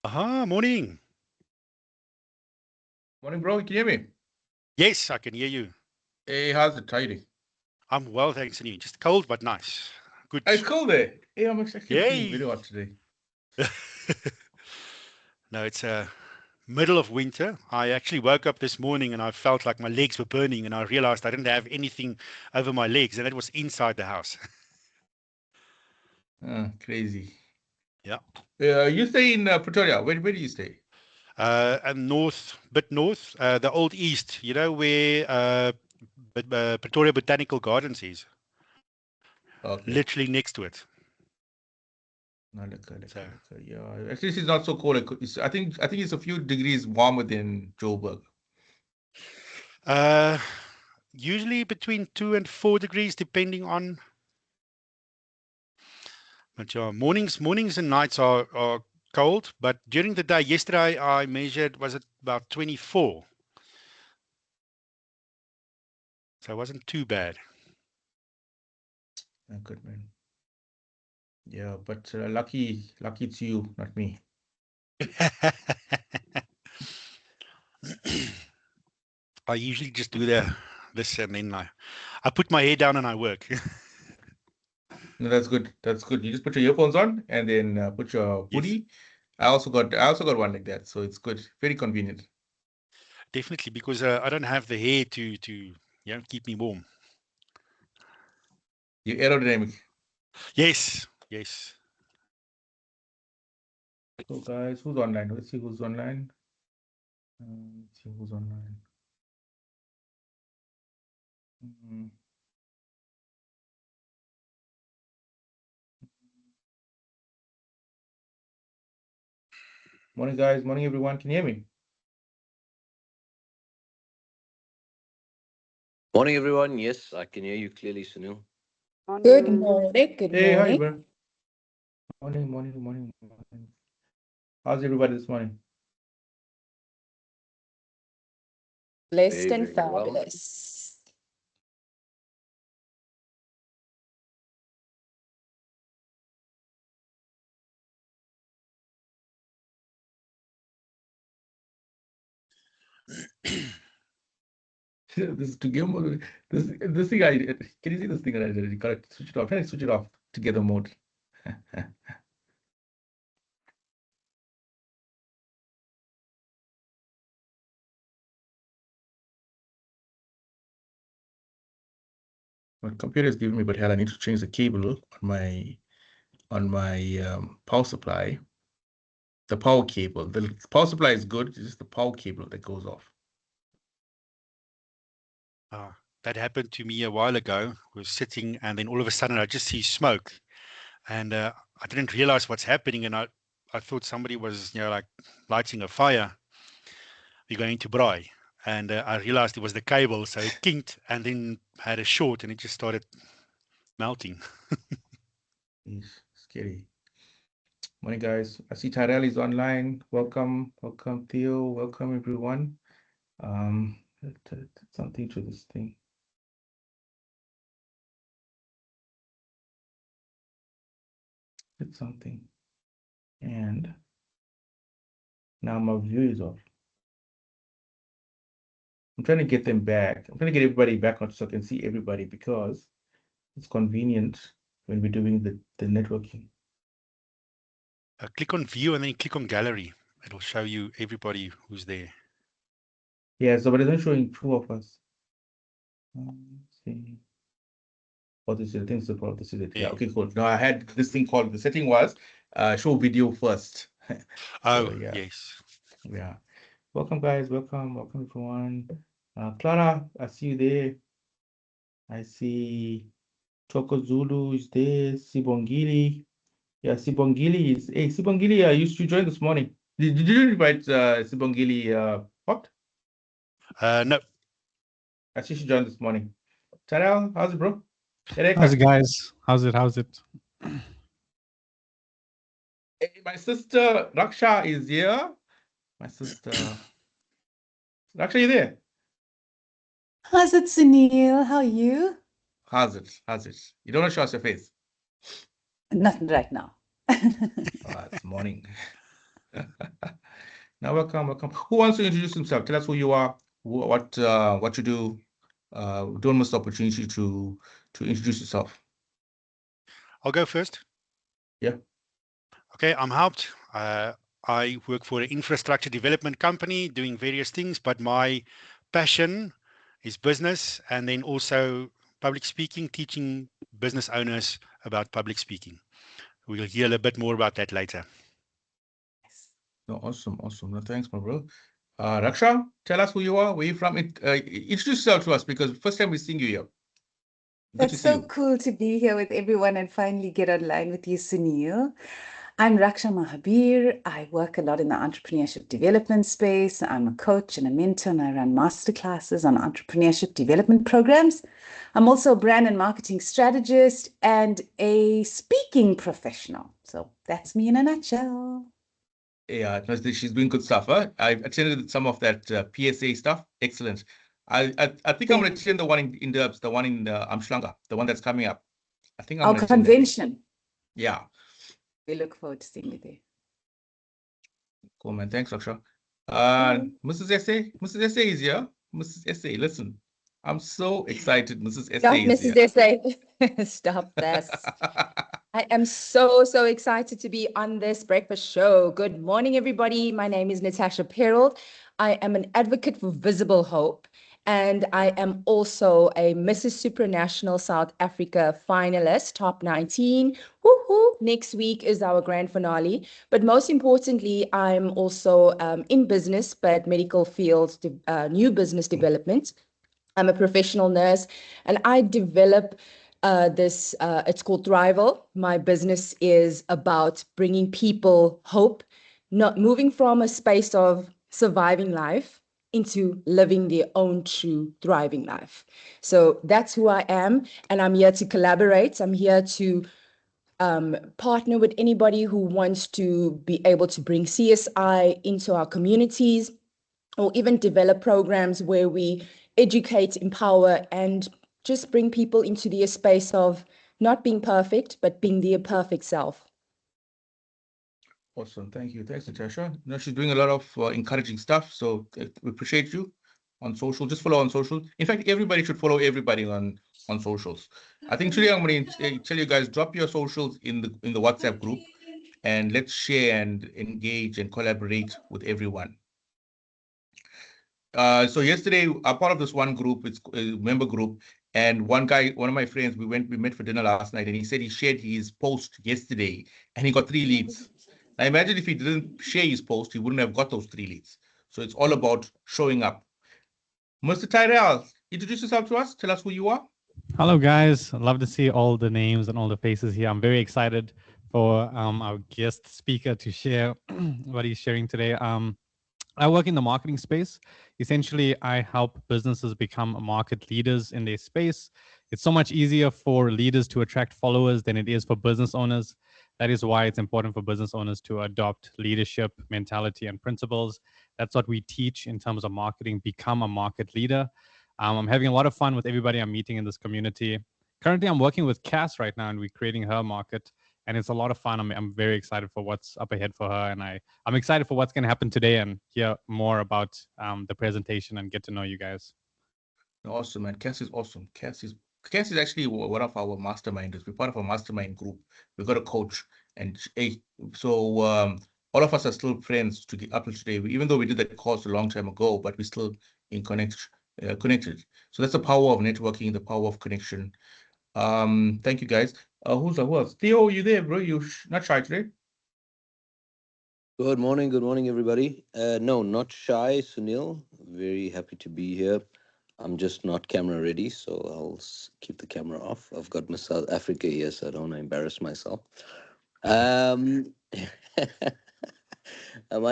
Aha, morning. Morning, bro. Can you hear me? Yes, I can hear you. Hey, how's it? How you doing? I'm well, thanks, and you. Just cold, but nice. Good. It's cold there. Hey, I'm actually feeling Yay. very hot today. No, it's middle of winter. I actually woke up this morning and I felt like my legs were burning, and I realized I didn't have anything over my legs, and it was inside the house. Crazy. Yeah. You stay in Pretoria. Where do you stay? And bit north, the old east, where Pretoria Botanical Gardens is, Okay. literally next to it. No, So, yeah. Actually, it's not so cold. I think it's a few degrees warmer than Joburg. uh, usually between 2 and 4 degrees, depending on. But yeah, mornings and nights are cold. But during the day, yesterday I measured, was it about 24? So it wasn't too bad. Oh, good man. Yeah, but lucky it's you, not me. I usually just do this and then I put my head down and I work. No, that's good. That's good. You just put your earphones on and then put your Yes, hoodie. I also got one like that, so it's good. Very convenient. definitely, because I don't have the hair to keep me warm. You're aerodynamic. Yes, yes. So guys, who's online? Let's see who's online. Let's see who's online. Mhm. Morning, guys. Morning, everyone. Can you hear me? Morning, everyone. Yes, I can hear you clearly, Sunil. Good morning. Good Hey, how you, morning. bro? Morning. How's everybody this morning? Blessed Very, and very well. fabulous. This is together mode. This thing I did. Can you see this thing that I did? You gotta switch it off. Try to switch it off together mode. My computer is giving me but hell. I need to change the cable on my power supply. The power cable. The power supply is good. It's just the power cable that goes off. That happened to me a while ago. I was sitting and then all of a sudden I just see smoke, and I didn't realize what's happening, and I thought somebody was like lighting a fire. We're going to braai. And I realized it was the cable, so it kinked and then had a short and it just started melting. It's scary. Morning, guys. I see Tyrell is online. Welcome, Theo. Welcome, everyone. Something to this thing. It's something. And now my view is off. I'm trying to get them back. I'm trying to get everybody back on so I can see everybody because it's convenient when we're doing the networking. Click on view and then click on gallery. It'll show you everybody who's there. Yeah, so but it's not showing two of us. Let's see. Oh, this is, I think it's the problem. This is it. Yeah, okay, cool. Now I had this thing called, the setting was show video first. So Oh, yeah, yes. yeah. Welcome, guys. Welcome everyone. Clara, I see you there. I see Toko Zulu is there. Sibongili. Yeah, Sibongili is. Hey, Sibongili, you joined this morning. Did you invite Sibongili what? No. I see she joined this morning. Chanel, how's it, bro? How's it, guys? How's it? Hey, my sister Raksha is here. My sister Raksha, you there? How's it, Sunil? How are you? How's it? You don't want to show us your face. Nothing right now. It's morning. Now, welcome. Who wants to introduce himself? Tell us who you are, what you do. Don't miss the opportunity to introduce yourself. I'll go first. Yeah. Okay, I'm Haupt. I work for an infrastructure development company doing various things, but my passion is business and then also public speaking, teaching business owners about public speaking. We'll hear a little bit more about that later. No, awesome. No, thanks, my bro. Raksha, tell us who you are, where you from. Introduce yourself to us because first time we're seeing you here. Good to That's see so you. cool to be here with everyone and finally get online with you, Sunil. I'm Raksha Mahabir. I work a lot in the entrepreneurship development space. I'm a coach and a mentor, and I run masterclasses on entrepreneurship development programs. I'm also a brand and marketing strategist and a speaking professional. So that's me in a nutshell. Yeah, she's doing good stuff. Huh? I attended some of that PSA stuff. Excellent. I think I'm going to attend the one in the one in Amshlanga, the one that's coming up. I think I'm Our going to attend that. convention. Yeah. We look forward to seeing you there. Cool, man. Thanks, Raksha. Mrs. Essay is here. Mrs. Essay, listen. I'm so excited. Mrs. Essay Stop, is Mrs. here. Desai. Stop this. I am so excited to be on this breakfast show. Good morning, everybody. My name is Natasha Perold. I am an advocate for visible hope, and I am also a Mrs. Supranational South Africa finalist, top 19. Woohoo! Next week is our grand finale. But most importantly, I'm also in business, but medical field, new business development. I'm a professional nurse and I develop it's called Thrival. My business is about bringing people hope, not moving from a space of surviving life into living their own true thriving life. So that's who I am. And I'm here to collaborate. I'm here to partner with anybody who wants to be able to bring CSI into our communities, or even develop programs where we educate, empower, and just bring people into the space of not being perfect, but being their perfect self. Awesome. Thank you. Thanks, Natasha. You know, she's doing a lot of encouraging stuff. So we appreciate you on social. Just follow on social. In fact, everybody should follow everybody on socials. I think today I'm going to tell you guys, drop your socials in the WhatsApp group and let's share and engage and collaborate with everyone. So yesterday, I'm part of this one group, it's a member group, and one of my friends, we met for dinner last night, and he said he shared his post yesterday, and he got 3 leads. Now imagine if he didn't share his post, he wouldn't have got those 3 leads. So it's all about showing up. Mr. Tyrell, introduce yourself to us. Tell us who you are. Hello, guys. I'd love to see all the names and all the faces here. I'm very excited for our guest speaker to share what he's sharing today. I work in the marketing space. Essentially, I help businesses become market leaders in their space. It's so much easier for leaders to attract followers than it is for business owners. That is why it's important for business owners to adopt leadership, mentality, and principles. That's what we teach in terms of marketing, become a market leader. I'm having a lot of fun with everybody I'm meeting in this community. Currently, I'm working with Cass right now, and we're creating her market. And it's a lot of fun. I'm very excited for what's up ahead for her. And I'm excited for what's going to happen today and hear more about the presentation and get to know you guys. Awesome, man. Cass is awesome. Cass is actually one of our masterminders. We're part of a mastermind group. We've got a coach. And so all of us are still friends to get up to today, even though we did that course a long time ago, but we're still in connected. So that's the power of networking, the power of connection. Thank you, guys. Who else? Theo, you there, bro? You not shy today? Good morning, everybody. No, not shy, Sunil. Very happy to be here. I'm just not camera ready, so I'll keep the camera off. I've got my South Africa here, so I don't want to embarrass myself. My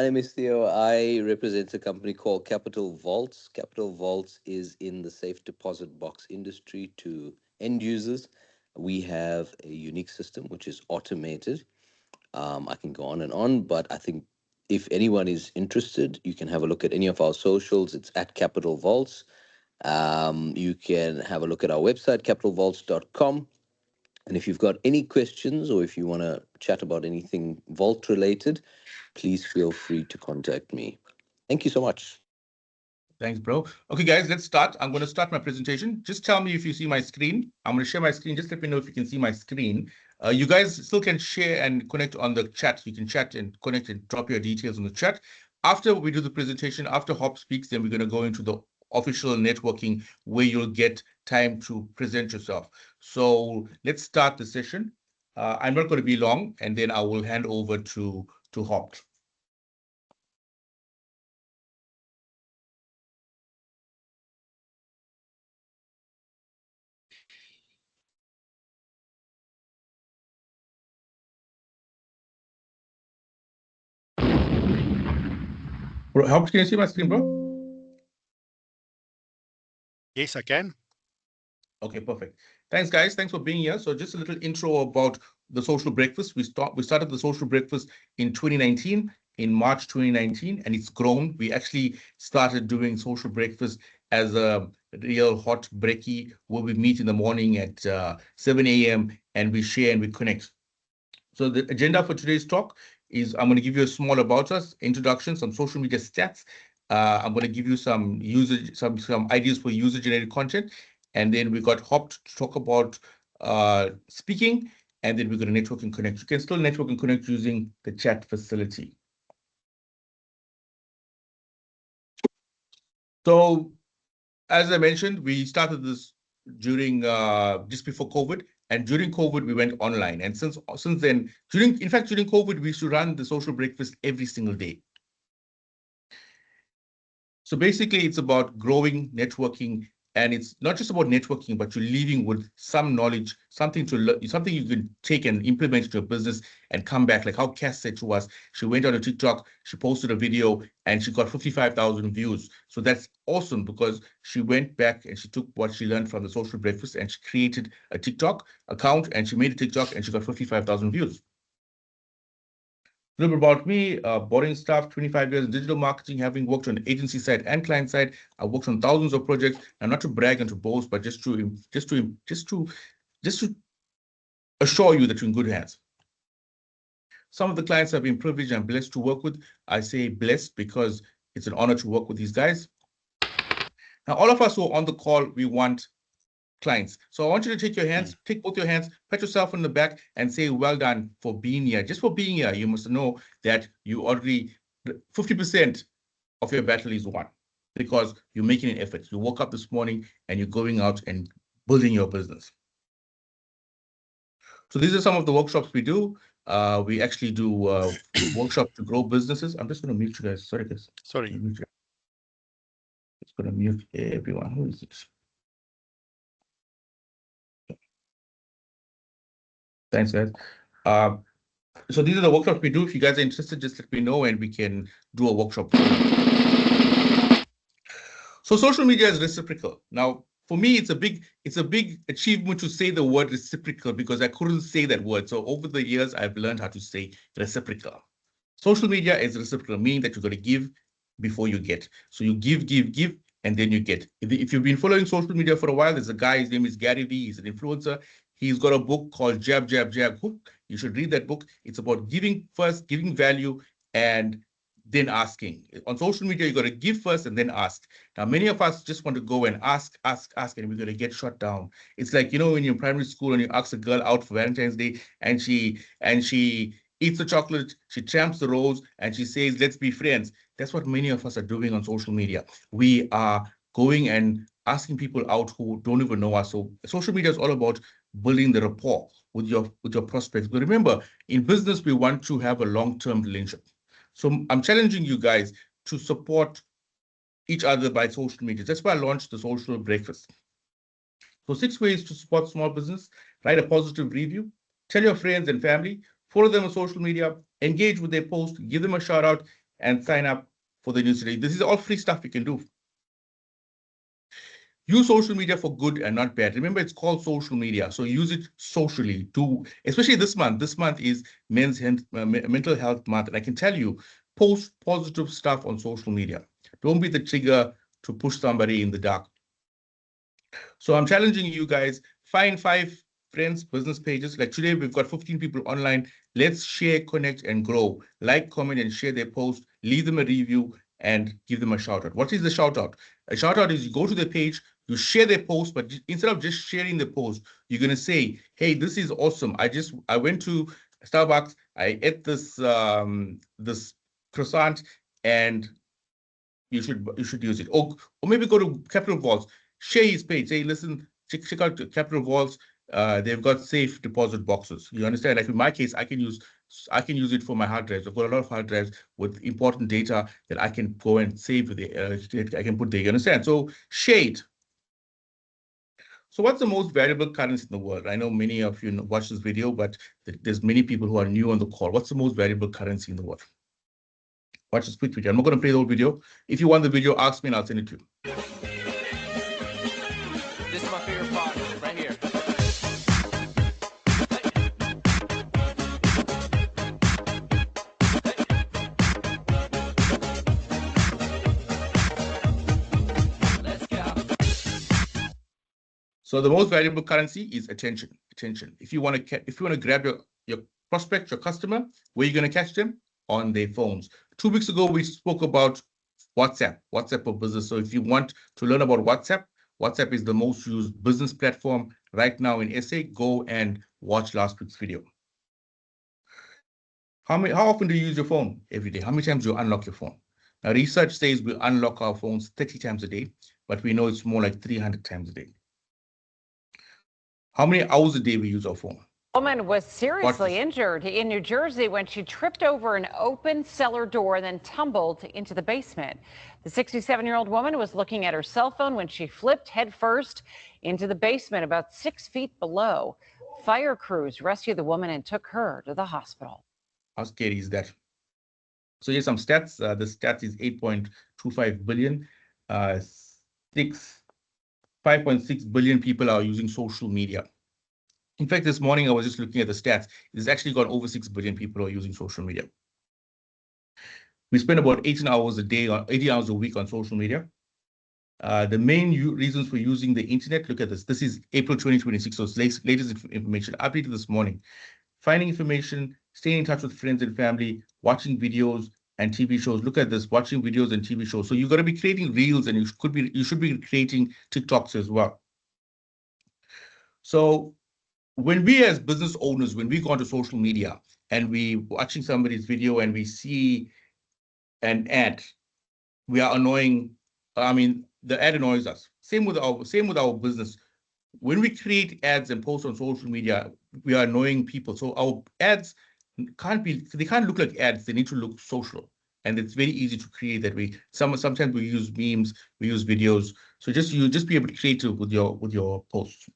name is Theo. I represent a company called Capital Vaults. Capital Vaults is in the safe deposit box industry to end users. We have a unique system which is automated. I can go on, but I think if anyone is interested, you can have a look at any of our socials. It's at Capital Vaults. You can have a look at our website, capitalvaults.com. And if you've got any questions or if you want to chat about anything vault related, please feel free to contact me. Thank you so much. Thanks, bro. Okay, guys, let's start. I'm going to start my presentation. Just tell me if you see my screen. I'm going to share my screen. Just let me know if you can see my screen. You guys still can share and connect on the chat. You can chat and connect and drop your details on the chat. After we do the presentation, after Haupt speaks, then we're going to go into the official networking where you'll get time to present yourself. So let's start the session. I'm not going to be long, and then I will hand over to Haupt. Bro, Haupt, can you see my screen, bro? Yes, I can. Okay, perfect. Thanks, guys. Thanks for being here. So just a little intro about the social breakfast. We started the social breakfast in 2019, in March 2019, and it's grown. We actually started doing social breakfast as a real hot brekkie where we meet in the morning at 7 a.m. and we share and we connect. So the agenda for today's talk is I'm going to give you a small about us, introduction, some social media stats. I'm going to give you some ideas for user-generated content, and then we got Haupt to talk about speaking, and then we're going to network and connect. You can still network and connect using the chat facility. So, as I mentioned, we started this during just before COVID, and during COVID we went online. And since then, during COVID, we used to run the social breakfast every single day. So basically, it's about growing, networking, and it's not just about networking, but you're leaving with some knowledge, something you can take and implement into your business and come back. Like how Cass said to us, she went on a TikTok, she posted a video, and she got 55,000 views. So that's awesome because she went back and she took what she learned from the social breakfast and she created a TikTok account and she made a TikTok and she got 55,000 views. A little bit about me, boring stuff, 25 years in digital marketing, having worked on the agency side and client side. I worked on thousands of projects, and not to brag and to boast, but just to assure you that you're in good hands. Some of the clients I've been privileged and blessed to work with. I say blessed because it's an honor to work with these guys. Now, all of us who are on the call, we want clients. So I want you to take both your hands, pat yourself on the back and say, well done for being here. Just for being here, you must know that you already, 50% of your battle is won because you're making an effort. You woke up this morning and you're going out and building your business. So these are some of the workshops we do. We actually do workshops to grow businesses. I'm just going to mute you guys. Sorry, guys. Sorry. Just going to mute everyone. Who is this? Thanks, guys. So these are the workshops we do. If you guys are interested, just let me know and we can do a workshop. So social media is reciprocal. Now, for me, it's a big achievement to say the word reciprocal because I couldn't say that word. So over the years, I've learned how to say reciprocal. Social media is reciprocal, meaning that you're going to give before you get. So you give, and then you get. If you've been following social media for a while, there's a guy, his name is Gary Vee, he's an influencer. He's got a book called Jab, Jab, Jab, Hook. You should read that book. It's about giving first, giving value, and then asking. On social media, you got to give first and then ask. Now, many of us just want to go and ask, and we're going to get shut down. It's like, when you're in primary school and you ask a girl out for Valentine's Day and she eats the chocolate, she tramps the rose, and she says, let's be friends. That's what many of us are doing on social media. We are going and asking people out who don't even know us. So social media is all about building the rapport with your prospects. But remember, in business, we want to have a long-term relationship. So I'm challenging you guys to support each other by social media. That's why I launched the social breakfast. So 6 ways to support small business: write a positive review, tell your friends and family, follow them on social media, engage with their post, give them a shout out, and sign up for the newsletter. This is all free stuff you can do. Use social media for good and not bad. Remember, it's called social media, so use it socially. Especially this month. This month is Mental Health Month, and I can tell you, post positive stuff on social media. Don't be the trigger to push somebody in the dark. So I'm challenging you guys, find 5 friends, business pages. Like today, we've got 15 people online. Let's share, connect, and grow. Like, comment, and share their post. Leave them a review and give them a shout out. What is the shout out? A shout out is you go to the page, you share their post, but instead of just sharing the post, you're gonna say, "Hey, this is awesome. I went to Starbucks. I ate this croissant, and you should use it." Or maybe go to Capital Vaults, share his page, say, "Listen, check out Capital Vaults. They've got safe deposit boxes." You understand? Like in my case, I can use it for my hard drives. I've got a lot of hard drives with important data that I can go and save with I can put there. You understand? So share it. So what's the most valuable currency in the world? I know many of you watch this video, but there's many people who are new on the call. What's the most valuable currency in the world? Watch this quick video. I'm not going to play the whole video. If you want the video, ask me and I'll send it to you. This is my favorite part right here. Let's go. So the most valuable currency is attention. Attention. If you want to grab your prospect, your customer, where are you going to catch them? On their phones. 2 weeks ago, we spoke about WhatsApp for business. So if you want to learn about WhatsApp is the most used business platform right now in SA. Go and watch last week's video. How often do you use your phone? Every day. How many times do you unlock your phone? Now, research says we unlock our phones 30 times a day, but we know it's more like 300 times a day. How many hours a day we use our phone? Woman was seriously injured in New Jersey when she tripped over an open cellar door and then tumbled into the basement. The 67-year-old woman was looking at her cell phone when she flipped headfirst into the basement about 6 feet below. Fire crews rescued the woman and took her to the hospital. How scary is that? So here's some stats. The stat is 8.25 billion. 5.6 billion people are using social media. In fact, this morning I was just looking at the stats. It's actually got over 6 billion people who are using social media. We spend about 18 hours a day, or 80 hours a week on social media. The main reasons for using the internet, look at this. This is April 2026, so it's latest information updated this morning. Finding information, staying in touch with friends and family, watching videos and TV shows. Look at this, watching videos and TV shows. So you've got to be creating reels, and you should be creating TikToks as well. So when we as business owners, when we go onto social media and we watching somebody's video and we see an ad, we are annoying. I mean, the ad annoys us. Same with our business. When we create ads and post on social media, we are annoying people. So our ads they can't look like ads. They need to look social. And it's very easy to create that way. Sometimes we use memes, we use videos. So just be able to create it with your posts.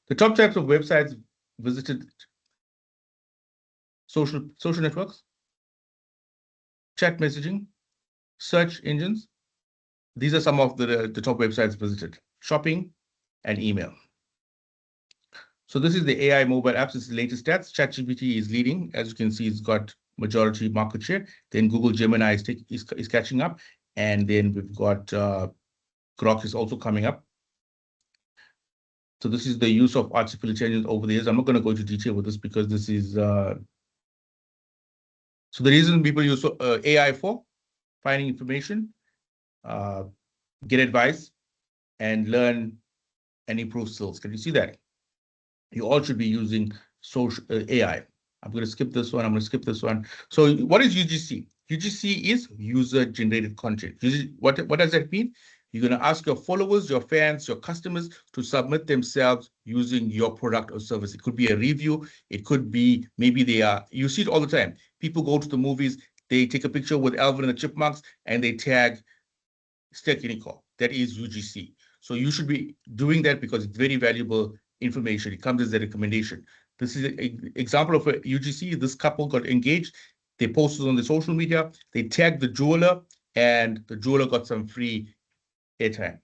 The top types of websites visited: social networks, chat messaging, search engines. These are some of the top websites visited: shopping and email. So this is the AI mobile apps. This is the latest stats. ChatGPT is leading. As you can see, it's got majority market share. Then Google Gemini is catching up. And then we've got Grok is also coming up. So this is the use of artificial intelligence over the years. I'm not going to go into detail with this because this is... So the reason people use AI for: finding information, get advice, and learn and improve skills. Can you see that? You all should be using social AI. I'm going to skip this one. I'm going to skip this one. So what is UGC? UGC is user-generated content. What does that mean? You're going to ask your followers, your fans, your customers to submit themselves using your product or service. It could be a review. It could be maybe you see it all the time. People go to the movies, they take a picture with Alvin and the Chipmunks, and they tag Stekinico. That is UGC. So you should be doing that because it's very valuable information. It comes as a recommendation. This is an example of a UGC. This couple got engaged. They posted on the social media. They tagged the jeweler, and the jeweler got some free airtime.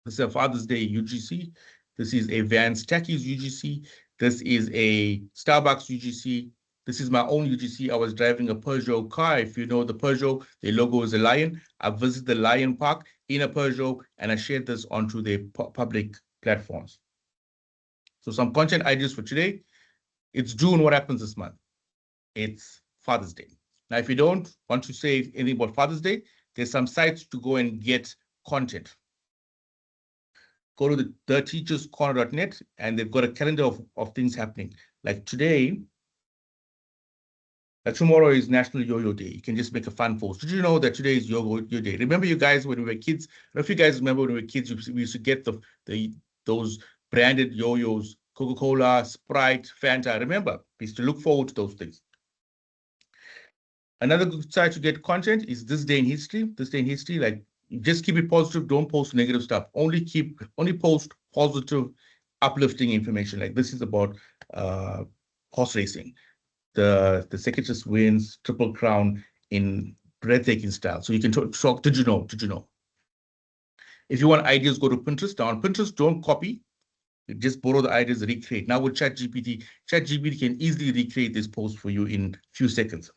This is a Father's Day UGC. This is a Vans Tackies UGC. This is a Starbucks UGC. This is my own UGC. I was driving a Peugeot car. If you know the Peugeot, the logo is a lion. I visited the Lion Park in a Peugeot, and I shared this onto the public platforms. So some content ideas for today. It's June. What happens this month? It's Father's Day. Now, if you don't want to say anything about Father's Day, there's some sites to go and get content. Go to the theteacherscorner.net and they've got a calendar of things happening. Like today, tomorrow is National Yo-Yo Day. You can just make a fun post. Did you know that today is Yo-Yo Day? Remember, you guys, when we were kids, I don't know if you guys remember when we were kids, we used to get those branded yo-yos, Coca-Cola, Sprite, Fanta. Remember, we used to look forward to those things. Another good site to get content is This Day in History. This Day in History, like, just keep it positive. Don't post negative stuff. Only post positive, uplifting information. Like this is about horse racing. The Secretary wins Triple Crown in breathtaking style. So you can talk. Did you know? Did you know? If you want ideas, go to Pinterest. Now on Pinterest, don't copy. Just borrow the ideas, recreate. Now with ChatGPT can easily recreate this post for you in a few seconds.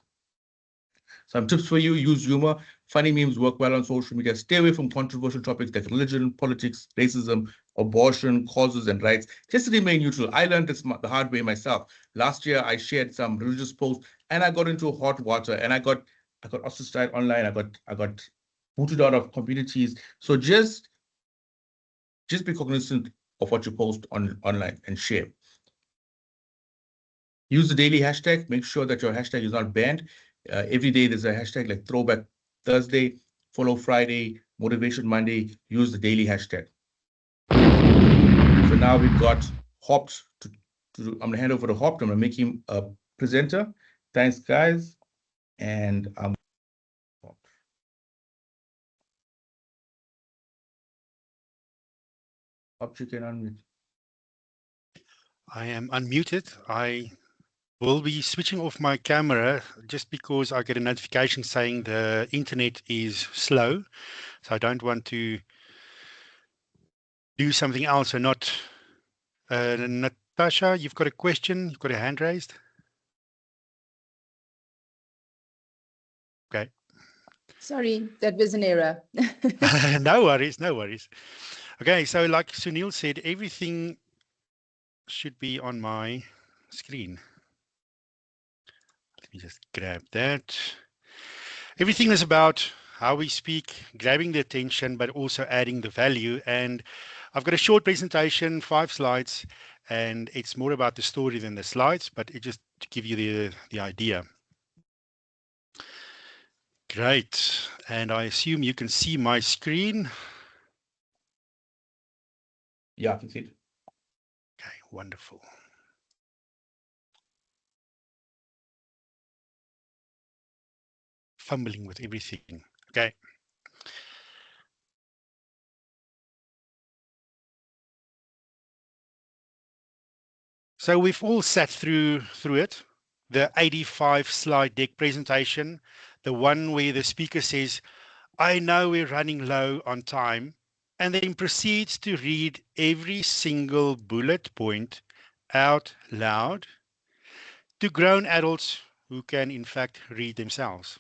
Some tips for you: use humor. Funny memes work well on social media. Stay away from controversial topics like religion, politics, racism, abortion, causes, and rights. Just remain neutral. I learned this the hard way myself. Last year, I shared some religious posts, and I got into hot water, and I got ostracized online. I got booted out of communities. So just be cognizant of what you post online and share. Use the daily hashtag. Make sure that your hashtag is not banned. Every day there's a hashtag like Throwback Thursday, Follow Friday, Motivation Monday. Use the daily hashtag. So now we've got Haupt. I'm going to hand over to Haupt. I'm going to make him a presenter. Thanks, guys. And Haupt, you can unmute. I am unmuted. I will be switching off my camera just because I get a notification saying the internet is slow. So I don't want to do something else or not. Natasha, you've got a question? You've got a hand raised? Okay. Sorry, that was an error. No worries, no worries. Okay, so like Sunil said, everything should be on my screen. Let me just grab that. Everything is about how we speak, grabbing the attention, but also adding the value. And I've got a short presentation, 5 slides, and it's more about the story than the slides, but it just to give you the idea. Great. And I assume you can see my screen. Yeah, I can see it. Okay, wonderful. Fumbling with everything. Okay. So we've all sat through it, the 85 slide deck presentation, the one where the speaker says, I know we're running low on time, and then proceeds to read every single bullet point out loud to grown adults who can in fact read themselves.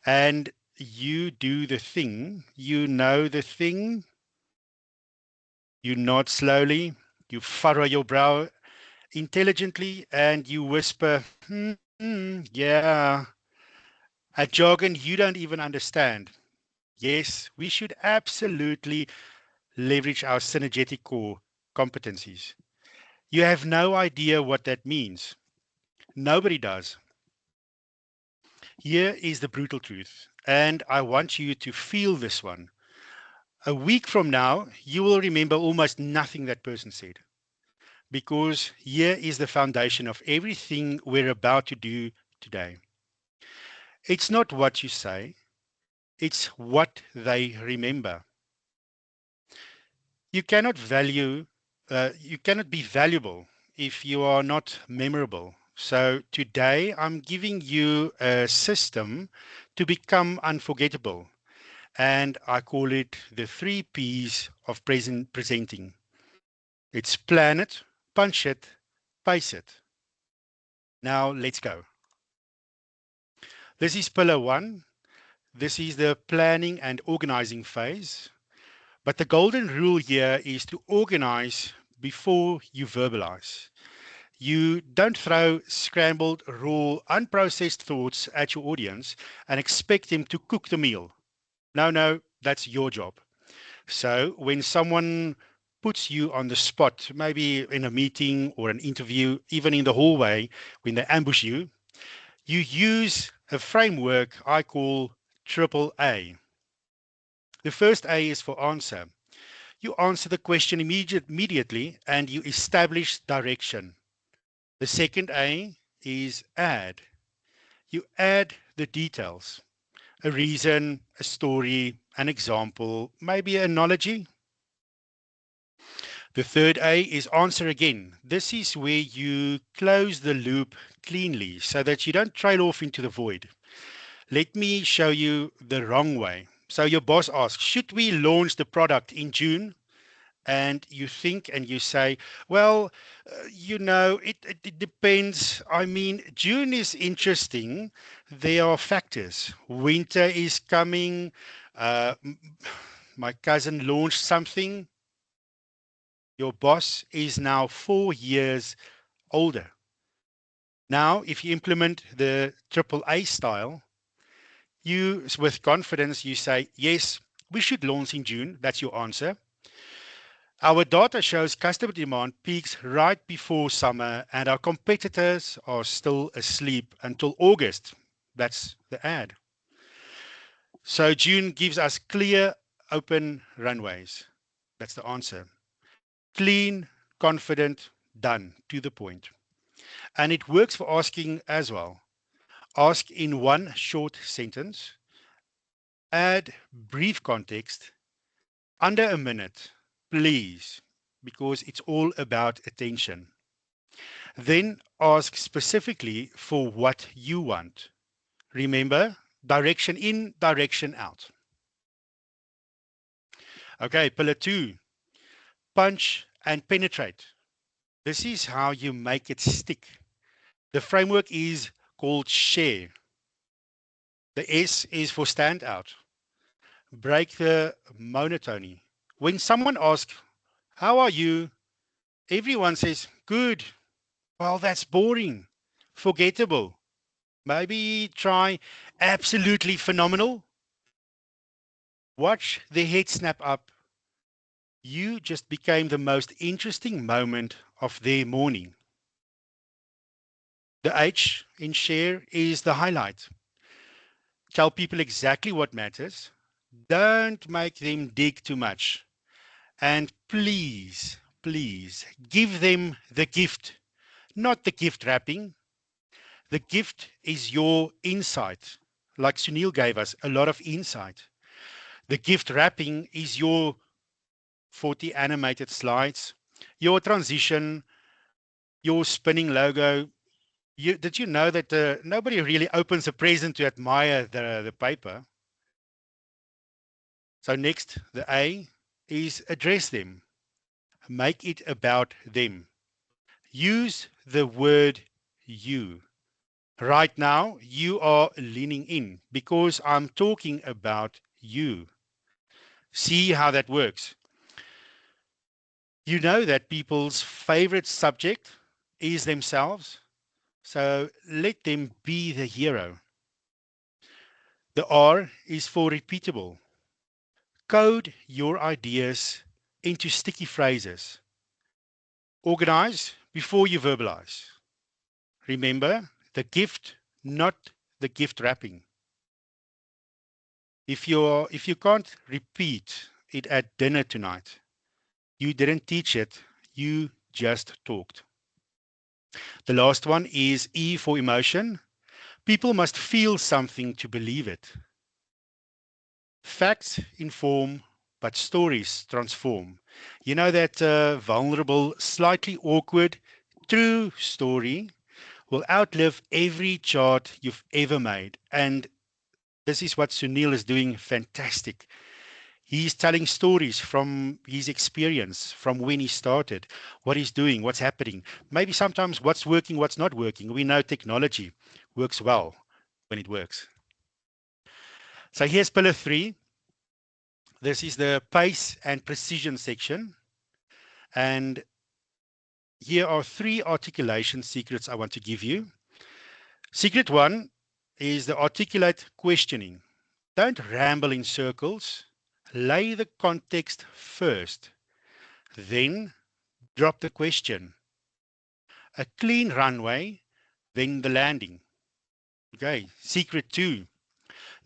And you do the thing, you know the thing, you nod slowly, you furrow your brow intelligently, and you whisper, yeah, a jargon you don't even understand. Yes, we should absolutely leverage our synergetic core competencies. You have no idea what that means. Nobody does. Here is the brutal truth, and I want you to feel this one. A week from now, you will remember almost nothing that person said, because here is the foundation of everything we're about to do today. It's not what you say, it's what they remember. You cannot be valuable if you are not memorable. So today I'm giving you a system to become unforgettable, and I call it the 3 P's of presenting. It's plan it, punch it, pace it. Now let's go. This is pillar 1. This is the planning and organizing phase. But the golden rule here is to organize before you verbalize. You don't throw scrambled, raw, unprocessed thoughts at your audience and expect them to cook the meal. No, no, that's your job. So when someone puts you on the spot, maybe in a meeting or an interview, even in the hallway, when they ambush you, you use a framework I call triple A. The first A is for answer. You answer the question immediately and you establish direction. The second A is add. You add the details, a reason, a story, an example, maybe an analogy. The third A is answer again. This is where you close the loop cleanly so that you don't trail off into the void. Let me show you the wrong way. So your boss asks, should we launch the product in June? And you think and you say, well, it depends. I mean, June is interesting. There are factors. Winter is coming. Uh, m- my cousin launched something. Your boss is now 4 years older. Now, if you implement the triple A style, you, with confidence, you say, yes, we should launch in June. That's your answer. Our data shows customer demand peaks right before summer, and our competitors are still asleep until August. That's the ad. So June gives us clear, open runways. That's the answer. Clean, confident, done, to the point. And it works for asking as well. Ask in one short sentence, add brief context, under a minute, please, because it's all about attention. Then ask specifically for what you want. Remember, direction in, direction out. Okay, pillar 2, punch and penetrate. This is how you make it stick. The framework is called SHARE. The S is for stand out. Break the monotony. When someone asks, how are you? Everyone says, good. Well, that's boring. Forgettable. Maybe try absolutely phenomenal. Watch the head snap up. You just became the most interesting moment of their morning. The H in share is the highlight. Tell people exactly what matters. Don't make them dig too much. And please, please give them the gift, not the gift wrapping. The gift is your insight. Like Sunil gave us a lot of insight. The gift wrapping is your 40 animated slides, your transition, your spinning logo. Did you know that nobody really opens a present to admire the paper? So next, the A is address them. Make it about them. Use the word you. Right now, you are leaning in because I'm talking about you. See how that works. You know that people's favorite subject is themselves, so let them be the hero. The R is for repeatable. Code your ideas into sticky phrases. Organize before you verbalize. Remember the gift, not the gift wrapping. If you can't repeat it at dinner tonight, you didn't teach it, you just talked. The last one is E for emotion. People must feel something to believe it. Facts inform, but stories transform. You know that vulnerable, slightly awkward, true story will outlive every chart you've ever made. And this is what Sunil is doing fantastic. He's telling stories from his experience, from when he started, what he's doing, what's happening. Maybe sometimes what's working, what's not working. We know technology works well when it works. So here's pillar 3. This is the pace and precision section. And here are 3 articulation secrets I want to give you. Secret 1 is the articulate questioning. Don't ramble in circles. Lay the context first. Then drop the question. A clean runway, then the landing. Okay. Secret 2,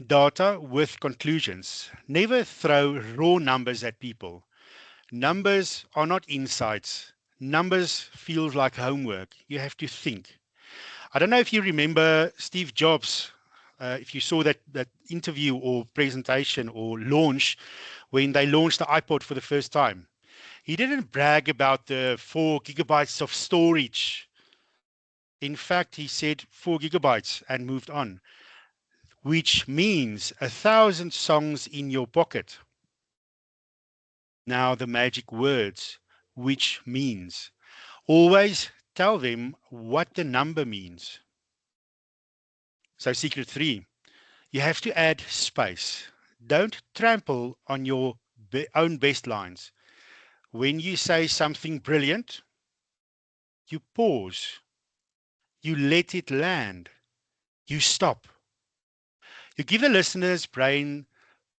data with conclusions. Never throw raw numbers at people. Numbers are not insights. Numbers feel like homework. You have to think. I don't know if you remember Steve Jobs, if you saw that interview or presentation or launch when they launched the iPod for the first time. He didn't brag about the 4 gigabytes of storage. In fact, he said 4 gigabytes and moved on, which means 1,000 songs in your pocket. Now the magic words, which means. Always tell them what the number means. So secret 3, you have to add space. Don't trample on your own best lines. When you say something brilliant, you pause. You let it land. You stop. You give the listener's brain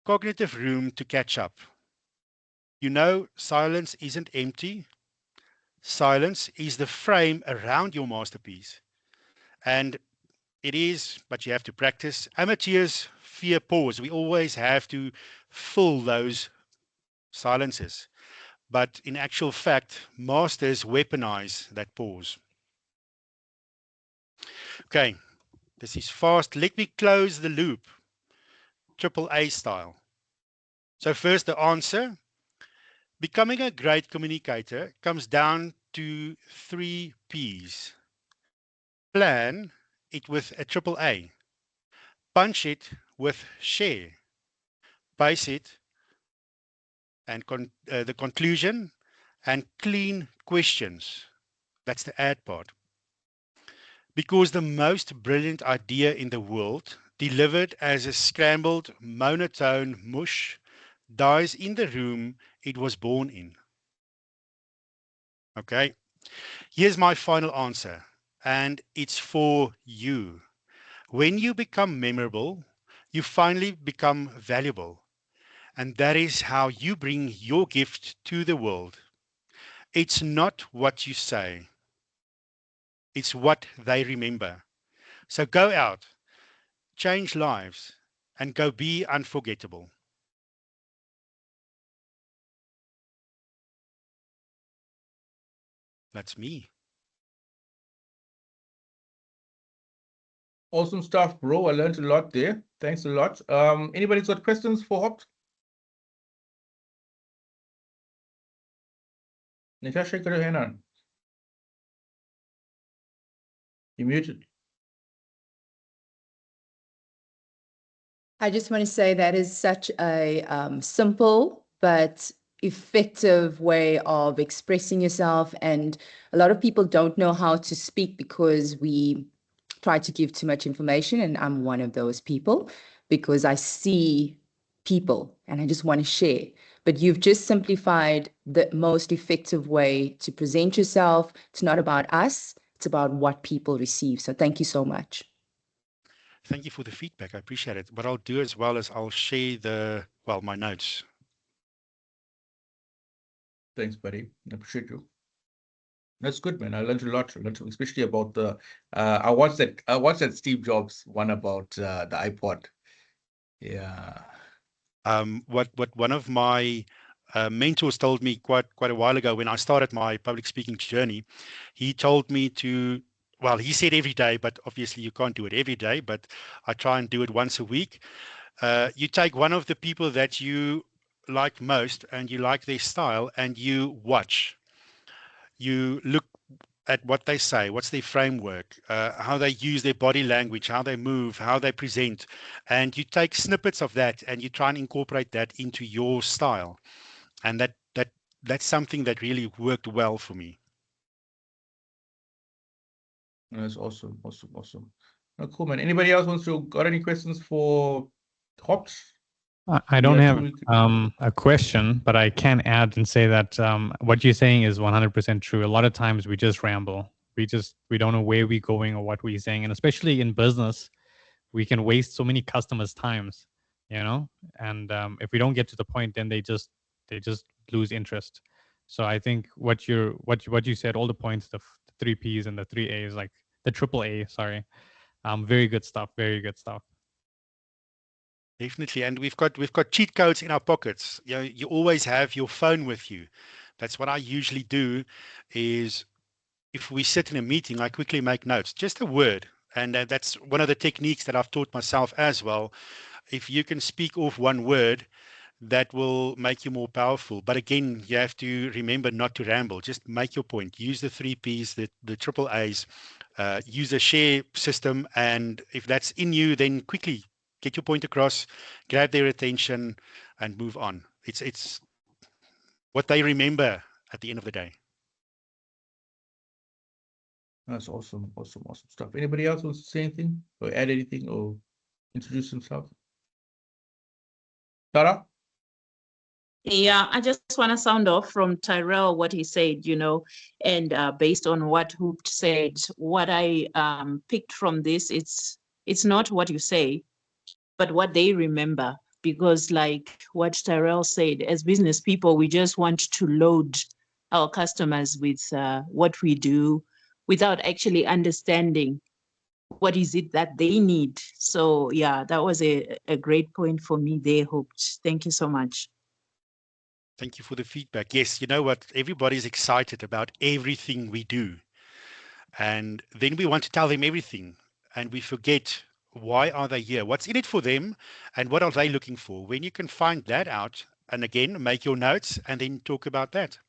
cognitive room to catch up. You know, silence isn't empty. Silence is the frame around your masterpiece. And it is, but you have to practice. Amateurs fear pause. We always have to fill those silences. But in actual fact, masters weaponize that pause. Okay, this is fast. Let me close the loop, triple A style. So first, the answer. Becoming a great communicator comes down to 3 P's. Plan it with a triple A. Punch it with share. Pace it and the conclusion and clean questions. That's the add part. Because the most brilliant idea in the world, delivered as a scrambled, monotone mush, dies in the room it was born in. Okay, here's my final answer, and it's for you. When you become memorable, you finally become valuable. And that is how you bring your gift to the world. It's not what you say, it's what they remember. So go out, change lives, and go be unforgettable. That's me. Awesome stuff, bro. I learned a lot there. Thanks a lot. Anybody's got questions for Haupt? Natasha, got your hand on. You muted. I just want to say that is such a simple but effective way of expressing yourself. And a lot of people don't know how to speak because we try to give too much information. And I'm one of those people because I see people and I just want to share. But you've just simplified the most effective way to present yourself. It's not about us, it's about what people receive. So thank you so much. Thank you for the feedback. I appreciate it. What I'll do as well is I'll share my notes. Thanks, buddy. I appreciate you. That's good, man. I learned a lot. Especially about the. I watched that Steve Jobs one about the iPod. Yeah. What one of my mentors told me quite a while ago when I started my public speaking journey, he told me to. Well, he said every day, but obviously you can't do it every day. But I try and do it once a week. You take one of the people that you like most and you like their style and you watch. You look at what they say, what's their framework, how they use their body language, how they move, how they present, and you take snippets of that and you try and incorporate that into your style. And that's something that really worked well for me. That's awesome. Oh, cool, man. Anybody else got any questions for Haupt? I don't Yeah, have true. a question, but I can add and say that what you're saying is 100% true. A lot of times we just ramble. We don't know where we're going or what we're saying, and especially in business, we can waste so many customers' times, you know. And if we don't get to the point, then they just lose interest. So I think what you said, all the points, the 3 Ps and the 3 As, like the triple A, sorry, very good stuff. Very good stuff. Definitely, and we've got cheat codes in our pockets. You know, you always have your phone with you. That's what I usually do. Is if we sit in a meeting, I quickly make notes, just a word, and that's one of the techniques that I've taught myself as well. If you can speak off one word, that will make you more powerful. But again, you have to remember not to ramble. Just make your point. Use the 3 Ps, the triple A's. Use a share system, and if that's in you, then quickly get your point across, grab their attention, and move on. It's what they remember at the end of the day. That's awesome, awesome, awesome stuff. Anybody else wants to say anything or add anything or introduce themselves? Tara? Yeah, I just want to sound off from Tyrell what he said, and based on what Haupt said, what I picked from this, it's not what you say, but what they remember. Because like what Tyrell said, as business people, we just want to load our customers with what we do without actually understanding what is it that they need. So yeah, that was a great point for me there, Haupt. Thank you so much. Thank you for the feedback. Yes, you know what? Everybody's excited about everything we do. And then we want to tell them everything. And we forget, why are they here? What's in it for them? And what are they looking for? When you can find that out, and again, make your notes and then talk about that.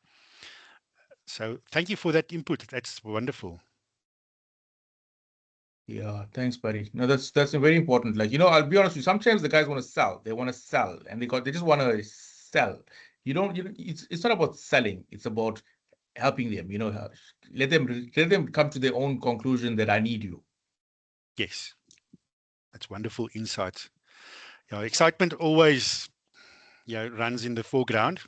So thank you for that input. That's wonderful. Yeah, thanks, buddy. No, that's very important. Like, I'll be honest with you, sometimes the guys want to sell. They want to sell and they just want to sell. It's not about selling, it's about helping them, let them come to their own conclusion that I need you. Yes, that's wonderful insight. Excitement always runs in the foreground.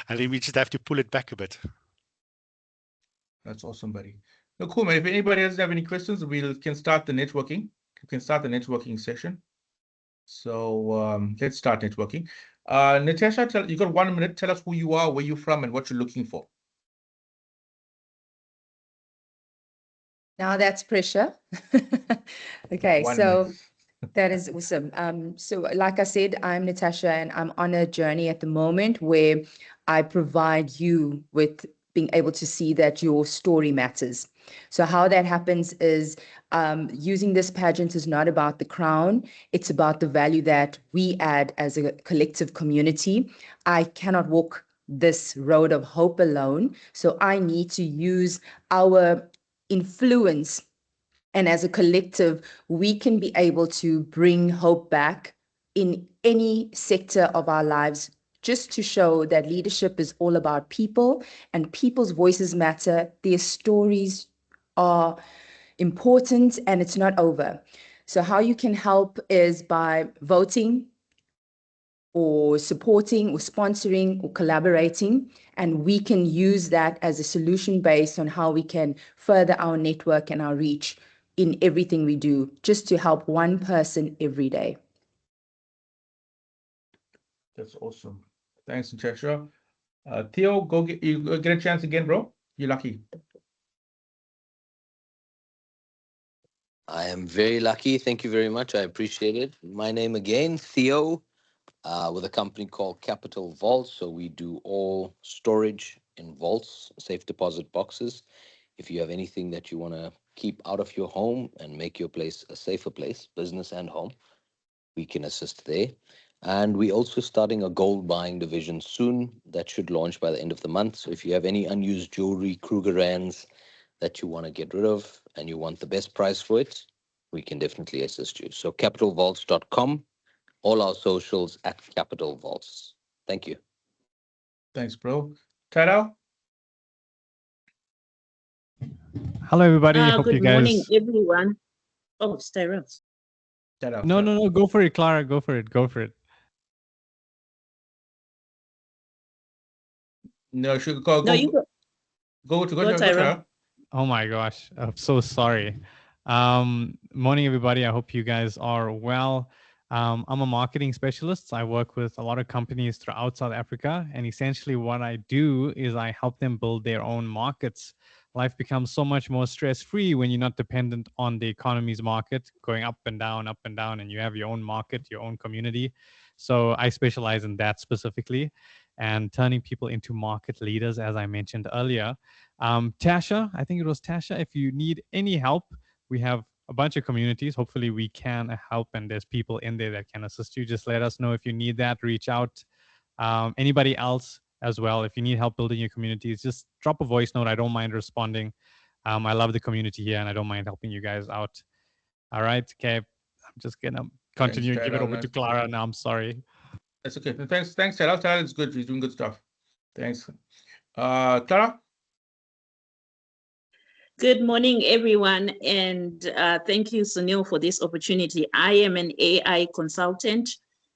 And then we just have to pull it back a bit. That's awesome, buddy. No, cool, man. If anybody else have any questions, we can start the networking. We can start the networking session. So let's start networking. Natasha, you got 1 minute. Tell us who you are, where you're from, and what you're looking for. Now that's pressure. Okay, 1 so minute. that is awesome. So like I said, I'm Natasha and I'm on a journey at the moment where I provide you with being able to see that your story matters. So how that happens is using this pageant is not about the crown. It's about the value that we add as a collective community. I cannot walk this road of hope alone. So I need to use our influence, and as a collective, we can be able to bring hope back in any sector of our lives, just to show that leadership is all about people and people's voices matter. Their stories are important and it's not over. So how you can help is by voting or supporting or sponsoring or collaborating, and we can use that as a solution based on how we can further our network and our reach in everything we do, just to help one person every day. That's awesome. Thanks, Natasha. Theo, you get a chance again, bro. You're lucky. I am very lucky. Thank you very much. I appreciate it. My name again, Theo, with a company called Capital Vaults. So we do all storage in vaults, safe deposit boxes. If you have anything that you want to keep out of your home and make your place a safer place, business and home, we can assist there. And we're also starting a gold buying division soon that should launch by the end of the month. So if you have any unused jewelry, Krugerrands that you want to get rid of and you want the best price for it, we can definitely assist you. So capitalvaults.com, all our socials at Capital Vaults. Thank you. Thanks, bro. Tara? Hello, everybody. Hope you Good morning, guys. everyone. Oh, Tyrell. Tara. No. Go for it, Clara. Go for it. No, should go No, you go Tyrell. Tyrell. Oh my gosh, I'm so sorry. Morning, everybody. I hope you guys are well. I'm a marketing specialist. I work with a lot of companies throughout South Africa. And essentially, what I do is I help them build their own markets. Life becomes so much more stress free when you're not dependent on the economy's market going up and down, and you have your own market, your own community. So I specialize in that specifically and turning people into market leaders, as I mentioned earlier. Tasha, I think it was Tasha. If you need any help, we have a bunch of communities. Hopefully we can help, and there's people in there that can assist you. Just let us know if you need that, reach out. Anybody else as well, if you need help building your communities, just drop a voice note. I don't mind responding. I love the community here and I don't mind helping you guys out. All right, okay. I'm just gonna continue and give it over to Clara now. I'm sorry. That's okay. Thanks, Tyrell. Tyrell is good. He's doing good stuff. Thanks. Clara? Good morning, everyone, and thank you, Sunil, for this opportunity. I am an AI consultant,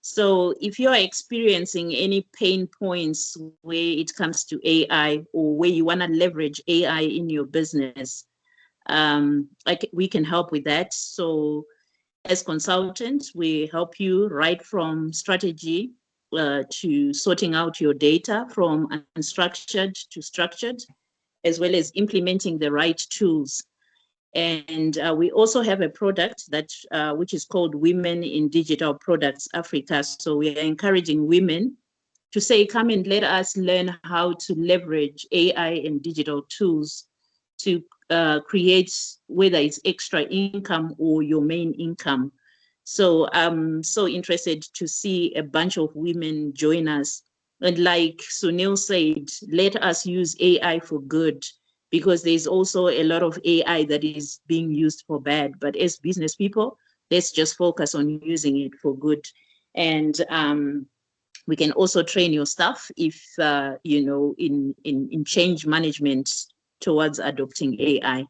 so if you are experiencing any pain points where it comes to AI or where you want to leverage AI in your business, we can help with that. So as consultants, we help you right from strategy to sorting out your data from unstructured to structured, as well as implementing the right tools. And we also have a product that which is called Women in Digital Products Africa. So we are encouraging women to say, come and let us learn how to leverage AI and digital tools to create, whether it's extra income or your main income. So I'm so interested to see a bunch of women join us. And like Sunil said, let us use AI for good, because there's also a lot of AI that is being used for bad. But as business people, let's just focus on using it for good. And we can also train your staff if, in change management towards adopting AI.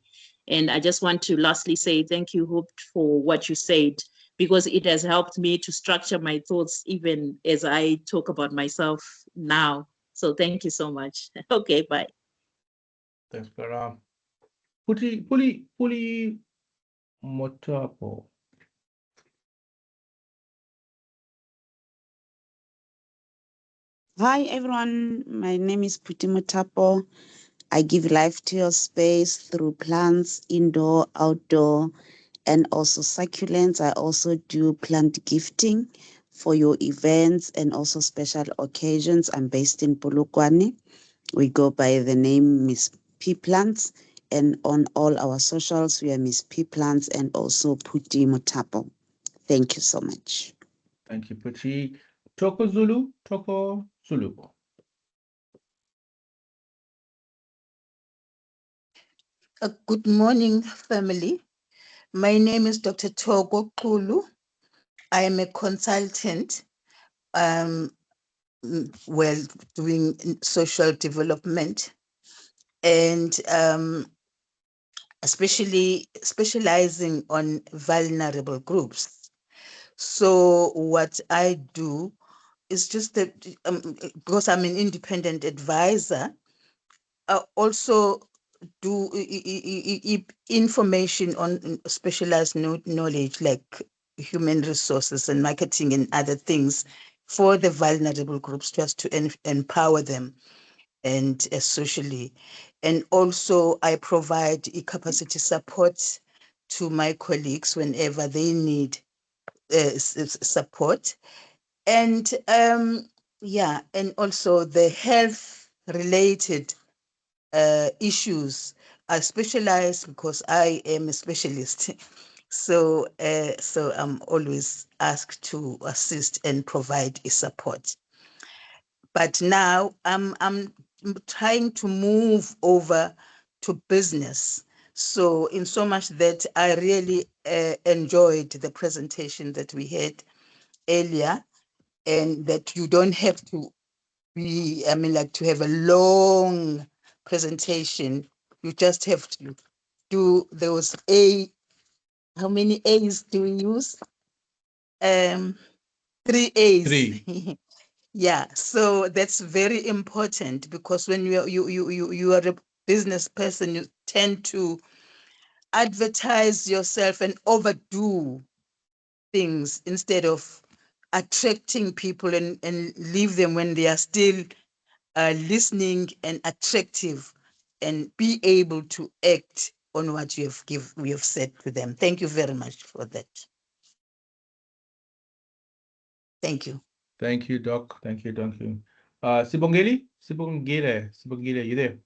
And I just want to lastly say thank you, Hope, for what you said, because it has helped me to structure my thoughts even as I talk about myself now. So thank you so much. Okay, bye. Thanks, Clara. Puli Motapo. Hi everyone, my name is Puti Mutapo. I give life to your space through plants, indoor, outdoor, and also succulents. I also do plant gifting for your events and also special occasions. I'm based in Polokwane. We go by the name Miss P Plants, and on all our socials we are Miss P Plants and also Puti Mutapo. Thank you so much. Thank you, Puti. Toko Zulu. Good morning, family. My name is Dr. Togo Kulu. I am a consultant, doing social development, and especially specializing on vulnerable groups. So what I do is just that, because I'm an independent advisor, I also do information on specialized knowledge like human resources and marketing and other things for the vulnerable groups, just to empower them and socially. And also I provide capacity support to my colleagues whenever they need support. And and also the health related issues. I specialize because I am a specialist. So I'm always asked to assist and provide a support. But now I'm trying to move over to business. So in so much that I really enjoyed the presentation that we had earlier, and that you don't have to to have a long presentation. You just have to do those how many A's do we use? 3 A's. 3. Yeah, so that's very important because when you are a business person, you tend to advertise yourself and overdo things instead of attracting people and leave them when they are still listening and attractive and be able to act on what you have said to them. Thank you very much for that. Thank you. Thank you, Doc. Thank you. Sibongile, you there?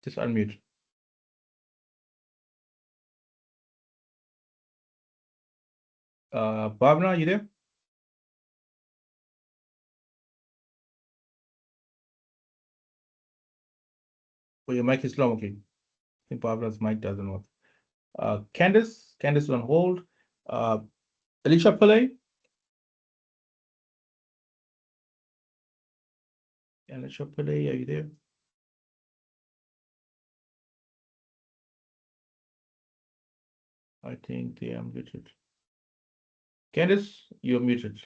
Just unmute. Bhavna, you there? Oh, your mic is low. Okay. I think Bhavna's mic doesn't work. Candice is on hold. Alicia Pillay. Alicia Pillay, are you there? I think they are muted. Candice, you're muted.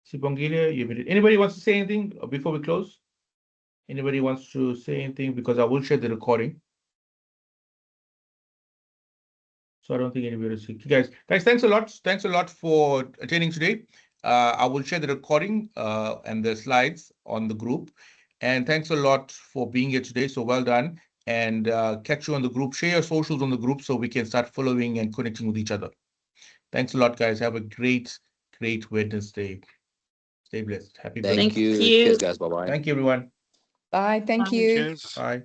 Sibongile, you're muted. Anybody wants to say anything before we close? Anybody wants to say anything? Because I will share the recording. So I don't think anybody will see. Guys, thanks a lot. Thanks a lot for attending today. I will share the recording and the slides on the group. And thanks a lot for being here today. So well done. And catch you on the group. Share your socials on the group so we can start following and connecting with each other. Thanks a lot, guys. Have a great Wednesday. Stay blessed. Happy birthday. Thank you. Cheers, guys. Bye-bye. Thank you, everyone. Bye. Thank Bye. you. Cheers. Bye.